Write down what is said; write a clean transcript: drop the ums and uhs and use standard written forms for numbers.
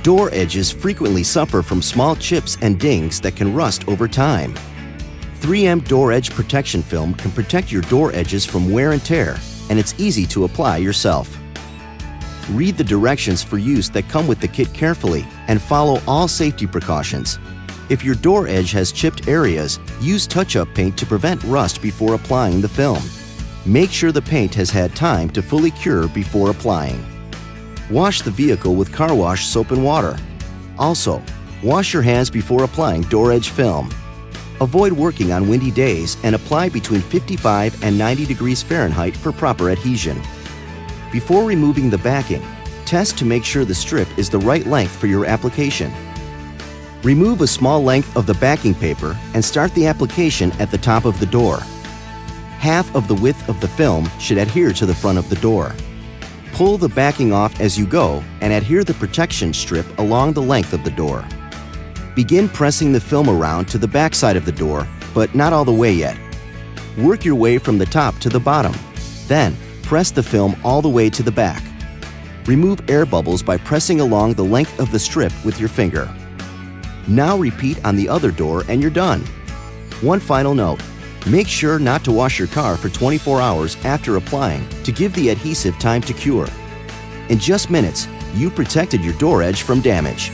Door edges frequently suffer from small chips and dings that can rust over time. 3M Door Edge Protection Film can protect your door edges from wear and tear, and it's easy to apply yourself. Read the directions for use that come with the kit carefully and follow all safety precautions. If your door edge has chipped areas, use touch-up paint to prevent rust before applying the film. Make sure the paint has had time to fully cure before applying. Wash the vehicle with car wash soap and water. Also, wash your hands before applying door edge film. Avoid working on windy days and apply between 55 and 90 degrees Fahrenheit for proper adhesion. Before removing the backing, test to make sure the strip is the right length for your application. Remove a small length of the backing paper and start the application at the top of the door. Half of the width of the film should adhere to the front of the door. Pull the backing off as you go and adhere the protection strip along the length of the door. Begin pressing the film around to the back side of the door, but not all the way yet. Work your way from the top to the bottom. Then, press the film all the way to the back. Remove air bubbles by pressing along the length of the strip with your finger. Now repeat on the other door and you're done. One final note. Make sure not to wash your car for 24 hours after applying to give the adhesive time to cure. In just minutes, you protected your door edge from damage.